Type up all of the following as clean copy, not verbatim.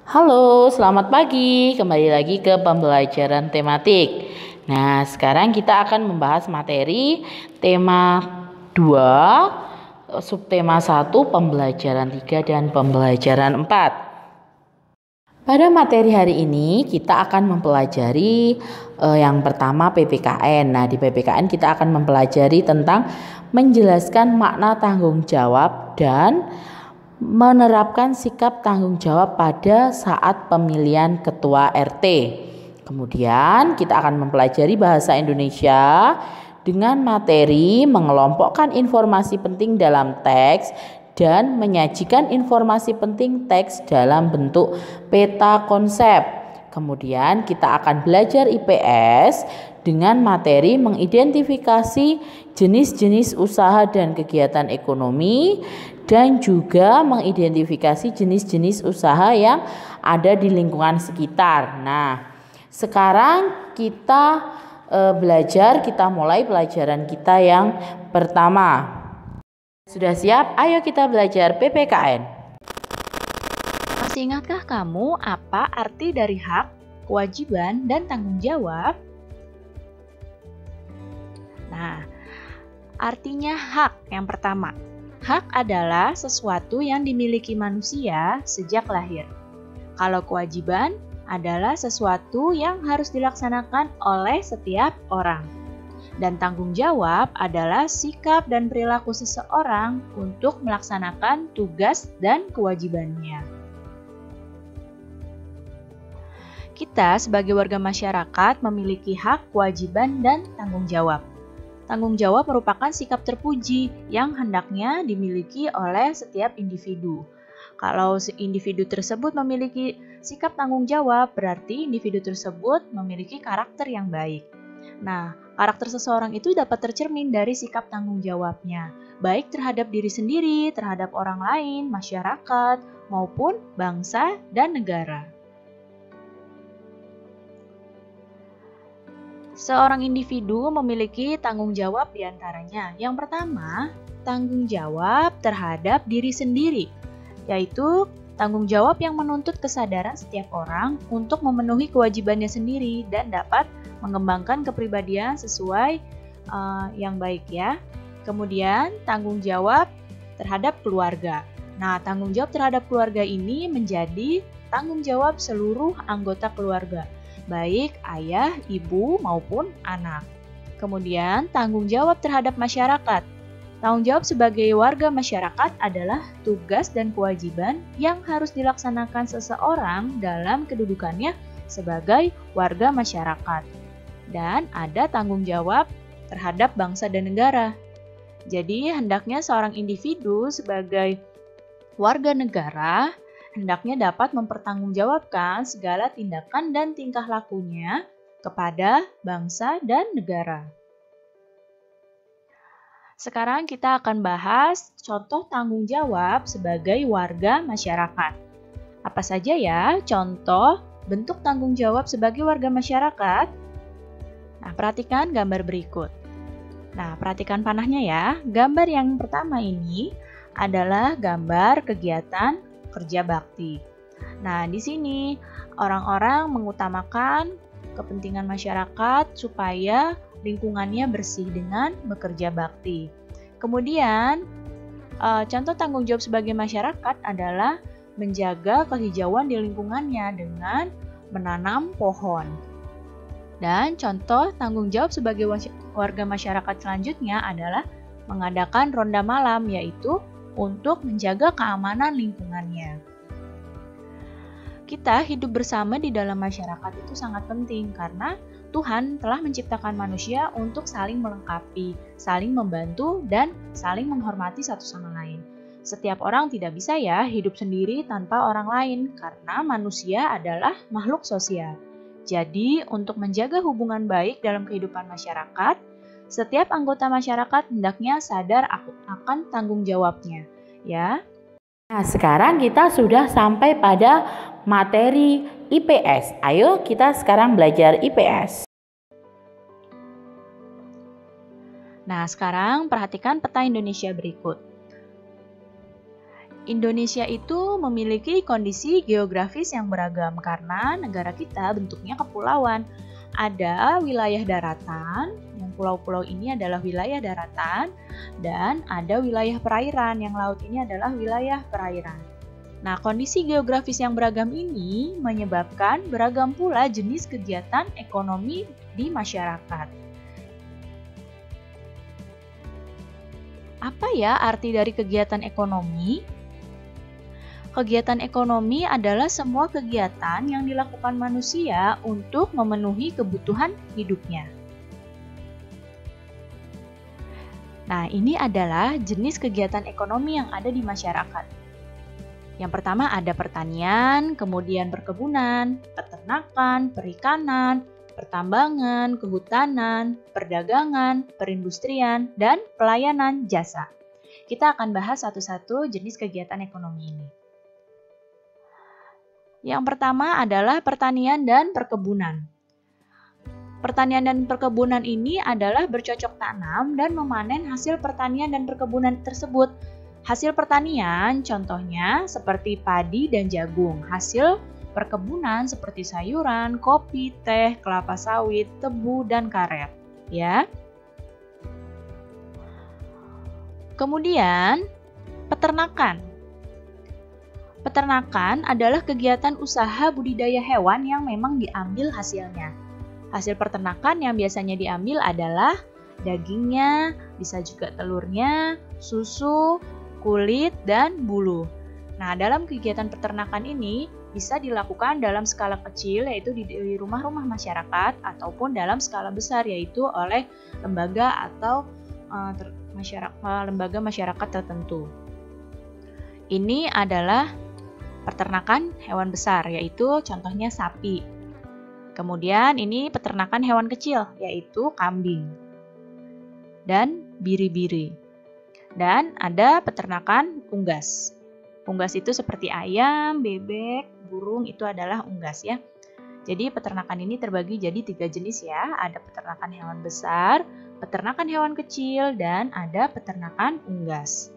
Halo, selamat pagi. Kembali lagi ke pembelajaran tematik. Nah, sekarang kita akan membahas materi tema 2, subtema 1, pembelajaran 3 dan pembelajaran 4. Pada materi hari ini kita akan mempelajari yang pertama PPKN. Nah, di PPKN kita akan mempelajari tentang menjelaskan makna tanggung jawab dan menerapkan sikap tanggung jawab pada saat pemilihan ketua RT. Kemudian kita akan mempelajari bahasa Indonesia dengan materi mengelompokkan informasi penting dalam teks dan menyajikan informasi penting teks dalam bentuk peta konsep. Kemudian kita akan belajar IPS dengan materi mengidentifikasi jenis-jenis usaha dan kegiatan ekonomi dan juga mengidentifikasi jenis-jenis usaha yang ada di lingkungan sekitar. Nah, sekarang kita kita mulai pelajaran kita yang pertama. Sudah siap? Ayo kita belajar PPKN. Masih ingatkah kamu apa arti dari hak, kewajiban, dan tanggung jawab? Nah, artinya hak yang pertama. Hak adalah sesuatu yang dimiliki manusia sejak lahir. Kalau kewajiban adalah sesuatu yang harus dilaksanakan oleh setiap orang. Dan tanggung jawab adalah sikap dan perilaku seseorang untuk melaksanakan tugas dan kewajibannya. Kita sebagai warga masyarakat memiliki hak, kewajiban, dan tanggung jawab. Tanggung jawab merupakan sikap terpuji yang hendaknya dimiliki oleh setiap individu. Kalau individu tersebut memiliki sikap tanggung jawab, berarti individu tersebut memiliki karakter yang baik. Nah, karakter seseorang itu dapat tercermin dari sikap tanggung jawabnya, baik terhadap diri sendiri, terhadap orang lain, masyarakat, maupun bangsa dan negara. Seorang individu memiliki tanggung jawab diantaranya. Yang pertama, tanggung jawab terhadap diri sendiri, yaitu tanggung jawab yang menuntut kesadaran setiap orang untuk memenuhi kewajibannya sendiri dan dapat mengembangkan kepribadian sesuai yang baik ya. Kemudian tanggung jawab terhadap keluarga. Nah, tanggung jawab terhadap keluarga ini menjadi tanggung jawab seluruh anggota keluarga, baik ayah, ibu maupun anak. Kemudian tanggung jawab terhadap masyarakat. Tanggung jawab sebagai warga masyarakat adalah tugas dan kewajiban yang harus dilaksanakan seseorang dalam kedudukannya sebagai warga masyarakat. Dan ada tanggung jawab terhadap bangsa dan negara. Jadi, hendaknya seorang individu sebagai warga negara hendaknya dapat mempertanggungjawabkan segala tindakan dan tingkah lakunya kepada bangsa dan negara. Sekarang kita akan bahas contoh tanggung jawab sebagai warga masyarakat. Apa saja ya contoh bentuk tanggung jawab sebagai warga masyarakat? Nah, perhatikan gambar berikut. Nah, perhatikan panahnya ya. Gambar yang pertama ini adalah gambar kegiatan kerja bakti. Nah, di sini orang-orang mengutamakan kepentingan masyarakat supaya lingkungannya bersih dengan bekerja bakti. Kemudian, contoh tanggung jawab sebagai masyarakat adalah menjaga kehijauan di lingkungannya dengan menanam pohon. Dan contoh tanggung jawab sebagai warga masyarakat selanjutnya adalah mengadakan ronda malam, yaitu untuk menjaga keamanan lingkungannya. Kita hidup bersama di dalam masyarakat itu sangat penting karena Tuhan telah menciptakan manusia untuk saling melengkapi, saling membantu, dan saling menghormati satu sama lain. Setiap orang tidak bisa ya hidup sendiri tanpa orang lain karena manusia adalah makhluk sosial. Jadi, untuk menjaga hubungan baik dalam kehidupan masyarakat, setiap anggota masyarakat hendaknya sadar akan tanggung jawabnya, ya. Nah, sekarang kita sudah sampai pada materi IPS. Ayo kita sekarang belajar IPS. Nah, sekarang perhatikan peta Indonesia berikut. Indonesia itu memiliki kondisi geografis yang beragam karena negara kita bentuknya kepulauan. Ada wilayah daratan, yang pulau-pulau ini adalah wilayah daratan, dan ada wilayah perairan, yang laut ini adalah wilayah perairan. Nah, kondisi geografis yang beragam ini menyebabkan beragam pula jenis kegiatan ekonomi di masyarakat. Apa ya arti dari kegiatan ekonomi? Kegiatan ekonomi adalah semua kegiatan yang dilakukan manusia untuk memenuhi kebutuhan hidupnya. Nah, ini adalah jenis kegiatan ekonomi yang ada di masyarakat. Yang pertama ada pertanian, kemudian perkebunan, peternakan, perikanan, pertambangan, kehutanan, perdagangan, perindustrian, dan pelayanan jasa. Kita akan bahas satu-satu jenis kegiatan ekonomi ini. Yang pertama adalah pertanian dan perkebunan. Pertanian dan perkebunan ini adalah bercocok tanam dan memanen hasil pertanian dan perkebunan tersebut. Hasil pertanian contohnya seperti padi dan jagung. Hasil perkebunan seperti sayuran, kopi, teh, kelapa sawit, tebu, dan karet. Ya. Kemudian, peternakan. Peternakan adalah kegiatan usaha budidaya hewan yang memang diambil hasilnya. Hasil peternakan yang biasanya diambil adalah dagingnya, bisa juga telurnya, susu, kulit, dan bulu. Nah, dalam kegiatan peternakan ini bisa dilakukan dalam skala kecil, yaitu di rumah-rumah masyarakat, ataupun dalam skala besar, yaitu oleh lembaga atau lembaga masyarakat tertentu. Ini adalah peternakan hewan besar, yaitu contohnya sapi. Kemudian ini peternakan hewan kecil, yaitu kambing dan biri-biri. Dan ada peternakan unggas. Unggas itu seperti ayam, bebek, burung, itu adalah unggas ya. Jadi peternakan ini terbagi jadi 3 jenis ya. Ada peternakan hewan besar, peternakan hewan kecil, dan ada peternakan unggas.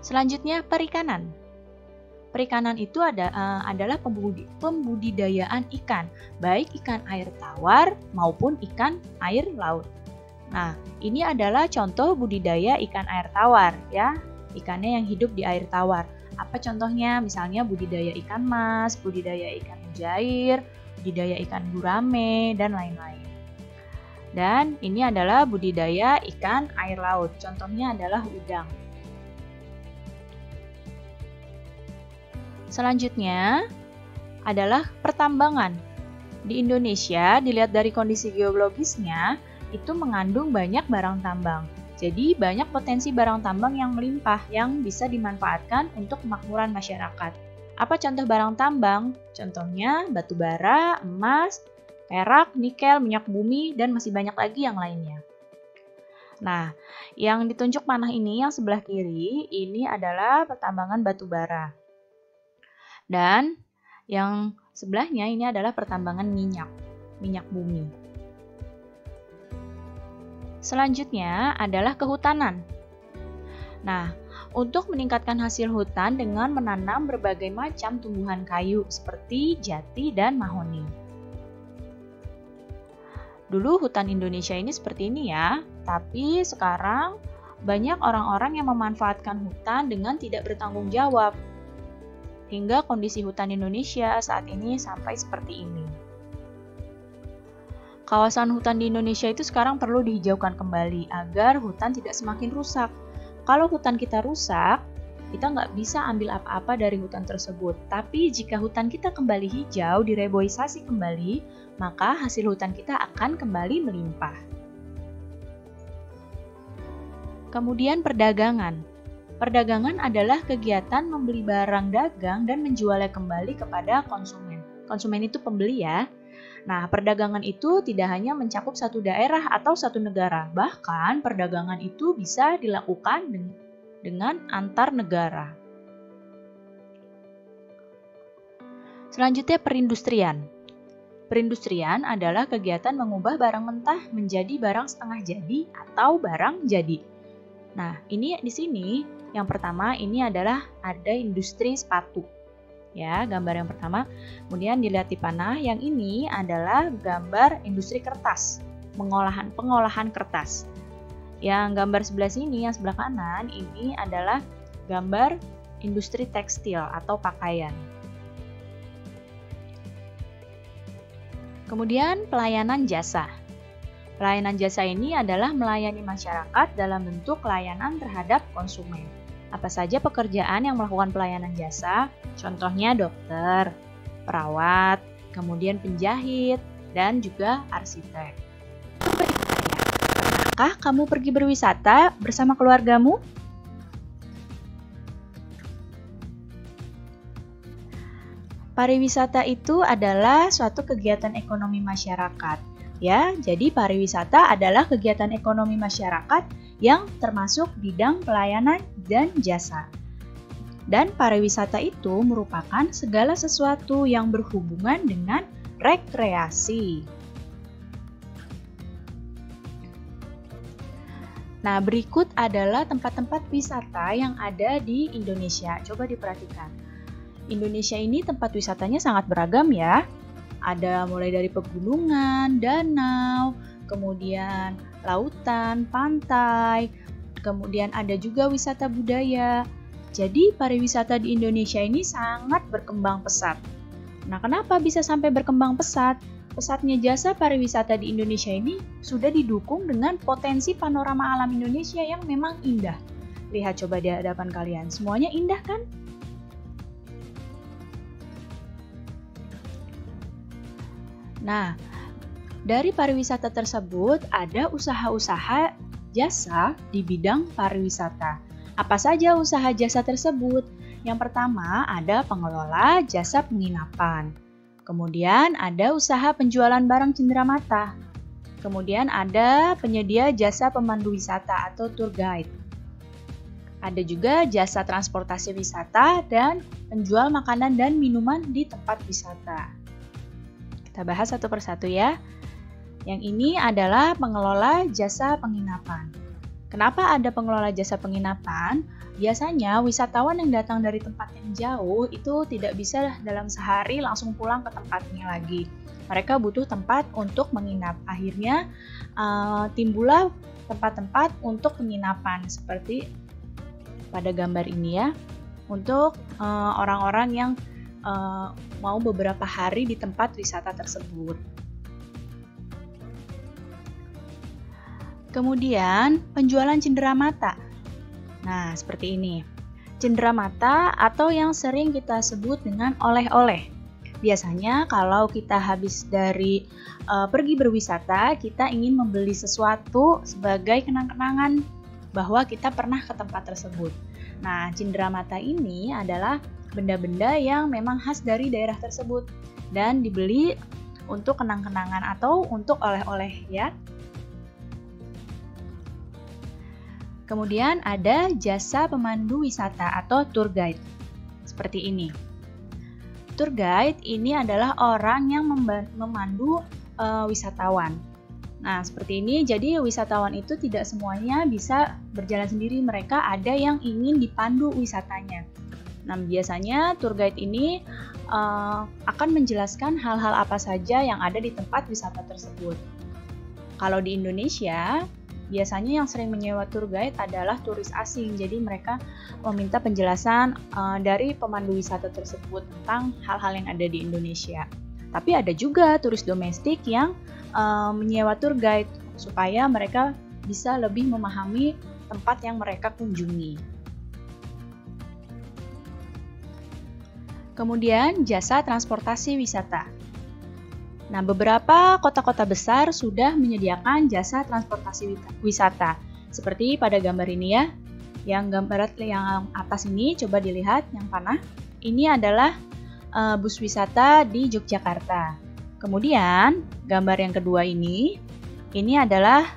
Selanjutnya perikanan. Perikanan itu adalah pembudidayaan ikan, baik ikan air tawar maupun ikan air laut. Nah, ini adalah contoh budidaya ikan air tawar ya, ikannya yang hidup di air tawar. Apa contohnya? Misalnya budidaya ikan mas, budidaya ikan mujair, budidaya ikan gurame, dan lain-lain. Dan ini adalah budidaya ikan air laut, contohnya adalah udang. Selanjutnya adalah pertambangan. Di Indonesia, dilihat dari kondisi geologisnya, itu mengandung banyak barang tambang. Jadi banyak potensi barang tambang yang melimpah yang bisa dimanfaatkan untuk kemakmuran masyarakat. Apa contoh barang tambang? Contohnya batu bara, emas, perak, nikel, minyak bumi, dan masih banyak lagi yang lainnya. Nah, yang ditunjuk panah ini yang sebelah kiri, ini adalah pertambangan batu bara. Dan yang sebelahnya ini adalah pertambangan minyak bumi. Selanjutnya adalah kehutanan. Nah, untuk meningkatkan hasil hutan dengan menanam berbagai macam tumbuhan kayu seperti jati dan mahoni. Dulu hutan Indonesia ini seperti ini ya, tapi sekarang banyak orang-orang yang memanfaatkan hutan dengan tidak bertanggung jawab. Hingga kondisi hutan Indonesia saat ini sampai seperti ini. Kawasan hutan di Indonesia itu sekarang perlu dihijaukan kembali agar hutan tidak semakin rusak. Kalau hutan kita rusak, kita nggak bisa ambil apa-apa dari hutan tersebut. Tapi jika hutan kita kembali hijau, direboisasi kembali, maka hasil hutan kita akan kembali melimpah. Kemudian perdagangan. Perdagangan adalah kegiatan membeli barang dagang dan menjualnya kembali kepada konsumen. Konsumen itu pembeli ya. Nah, perdagangan itu tidak hanya mencakup satu daerah atau satu negara. Bahkan perdagangan itu bisa dilakukan dengan antar negara. Selanjutnya perindustrian. Perindustrian adalah kegiatan mengubah barang mentah menjadi barang setengah jadi atau barang jadi. Nah, ini di sini yang pertama ini adalah ada industri sepatu. Ya, gambar yang pertama. Kemudian dilihat di panah, yang ini adalah gambar industri kertas, pengolahan kertas. Yang gambar sebelah sini, yang sebelah kanan, ini adalah gambar industri tekstil atau pakaian. Kemudian pelayanan jasa. Pelayanan jasa ini adalah melayani masyarakat dalam bentuk layanan terhadap konsumen. Apa saja pekerjaan yang melakukan pelayanan jasa? Contohnya dokter, perawat, kemudian penjahit, dan juga arsitek. Pernahkah kamu pergi berwisata bersama keluargamu? Pariwisata itu adalah suatu kegiatan ekonomi masyarakat. Ya, jadi pariwisata adalah kegiatan ekonomi masyarakat yang termasuk bidang pelayanan dan jasa. Dan pariwisata itu merupakan segala sesuatu yang berhubungan dengan rekreasi. Nah, berikut adalah tempat-tempat wisata yang ada di Indonesia. Coba diperhatikan. Indonesia ini tempat wisatanya sangat beragam ya. Ada mulai dari pegunungan, danau, kemudian lautan, pantai, kemudian ada juga wisata budaya. Jadi pariwisata di Indonesia ini sangat berkembang pesat. Nah, kenapa bisa sampai berkembang pesat? Pesatnya jasa pariwisata di Indonesia ini sudah didukung dengan potensi panorama alam Indonesia yang memang indah. Lihat coba di hadapan kalian, semuanya indah kan? Nah, dari pariwisata tersebut ada usaha-usaha jasa di bidang pariwisata. Apa saja usaha jasa tersebut? Yang pertama ada pengelola jasa penginapan. Kemudian ada usaha penjualan barang cenderamata. Kemudian ada penyedia jasa pemandu wisata atau tour guide. Ada juga jasa transportasi wisata dan penjual makanan dan minuman di tempat wisata. Kita bahas satu persatu ya. Yang ini adalah pengelola jasa penginapan. Kenapa ada pengelola jasa penginapan? Biasanya wisatawan yang datang dari tempat yang jauh itu tidak bisa dalam sehari langsung pulang ke tempatnya lagi. Mereka butuh tempat untuk menginap. Akhirnya timbullah tempat-tempat untuk penginapan seperti pada gambar ini ya. Untuk orang-orang yang mau beberapa hari di tempat wisata tersebut. Kemudian penjualan cenderamata. Nah, seperti ini. Cenderamata atau yang sering kita sebut dengan oleh-oleh. Biasanya kalau kita habis dari pergi berwisata, kita ingin membeli sesuatu sebagai kenang-kenangan bahwa kita pernah ke tempat tersebut. Nah, cenderamata ini adalah benda-benda yang memang khas dari daerah tersebut dan dibeli untuk kenang-kenangan atau untuk oleh-oleh ya. Kemudian ada jasa pemandu wisata atau tour guide. Seperti ini. Tour guide ini adalah orang yang memandu wisatawan. Nah, seperti ini. Jadi wisatawan itu tidak semuanya bisa berjalan sendiri. Mereka ada yang ingin dipandu wisatanya. Nah, biasanya tour guide ini akan menjelaskan hal-hal apa saja yang ada di tempat wisata tersebut. Kalau di Indonesia, biasanya yang sering menyewa tour guide adalah turis asing. Jadi mereka meminta penjelasan dari pemandu wisata tersebut tentang hal-hal yang ada di Indonesia. Tapi ada juga turis domestik yang menyewa tour guide supaya mereka bisa lebih memahami tempat yang mereka kunjungi. Kemudian jasa transportasi wisata. Nah, beberapa kota-kota besar sudah menyediakan jasa transportasi wisata. Seperti pada gambar ini ya. Yang gambar yang atas ini coba dilihat yang panah. Ini adalah bus wisata di Yogyakarta. Kemudian gambar yang kedua ini adalah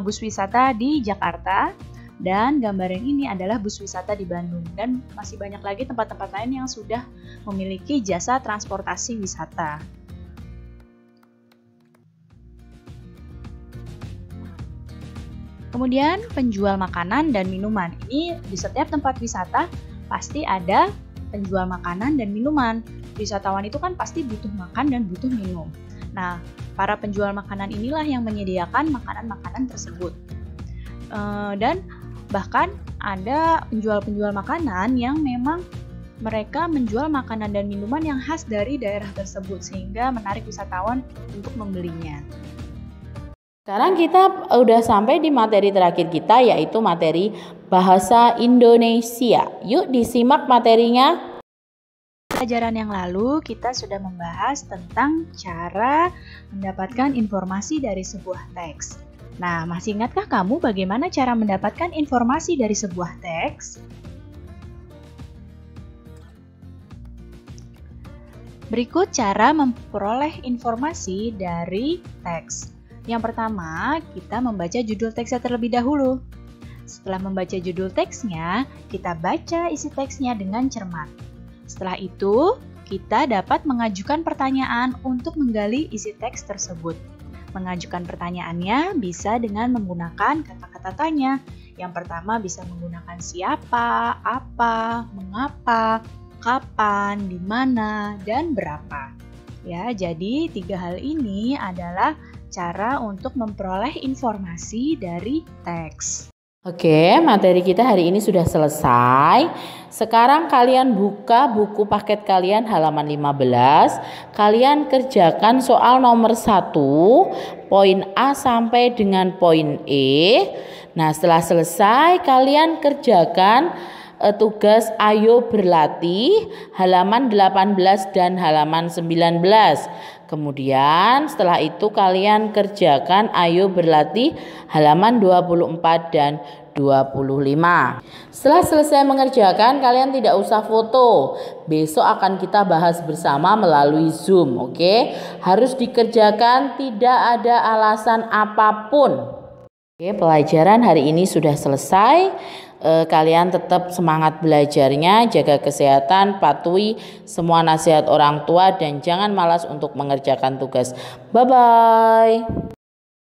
bus wisata di Jakarta. Dan gambar yang ini adalah bus wisata di Bandung. Dan masih banyak lagi tempat-tempat lain yang sudah memiliki jasa transportasi wisata. Kemudian penjual makanan dan minuman. Ini di setiap tempat wisata pasti ada penjual makanan dan minuman. Wisatawan itu kan pasti butuh makan dan butuh minum. Nah, para penjual makanan inilah yang menyediakan makanan-makanan tersebut. Dan bahkan ada penjual-penjual makanan yang memang mereka menjual makanan dan minuman yang khas dari daerah tersebut sehingga menarik wisatawan untuk membelinya. Sekarang kita udah sampai di materi terakhir kita, yaitu materi bahasa Indonesia. Yuk disimak materinya. Pelajaran yang lalu kita sudah membahas tentang cara mendapatkan informasi dari sebuah teks. Nah, masih ingatkah kamu bagaimana cara mendapatkan informasi dari sebuah teks? Berikut cara memperoleh informasi dari teks. Yang pertama, kita membaca judul teksnya terlebih dahulu. Setelah membaca judul teksnya, kita baca isi teksnya dengan cermat. Setelah itu, kita dapat mengajukan pertanyaan untuk menggali isi teks tersebut. Mengajukan pertanyaannya bisa dengan menggunakan kata-kata tanya. Yang pertama bisa menggunakan siapa, apa, mengapa, kapan, di mana, dan berapa. Ya, jadi 3 hal ini adalah cara untuk memperoleh informasi dari teks. Oke, materi kita hari ini sudah selesai. Sekarang kalian buka buku paket kalian halaman 15. Kalian kerjakan soal nomor 1, poin A sampai dengan poin E. Nah, setelah selesai kalian kerjakan tugas ayo berlatih halaman 18 dan halaman 19. Kemudian setelah itu kalian kerjakan ayo berlatih halaman 24 dan 25. Setelah selesai mengerjakan, kalian tidak usah foto. Besok akan kita bahas bersama melalui Zoom, oke? Harus dikerjakan, tidak ada alasan apapun. Oke, pelajaran hari ini sudah selesai. Kalian tetap semangat belajarnya, jaga kesehatan, patuhi semua nasihat orang tua dan jangan malas untuk mengerjakan tugas. Bye-bye.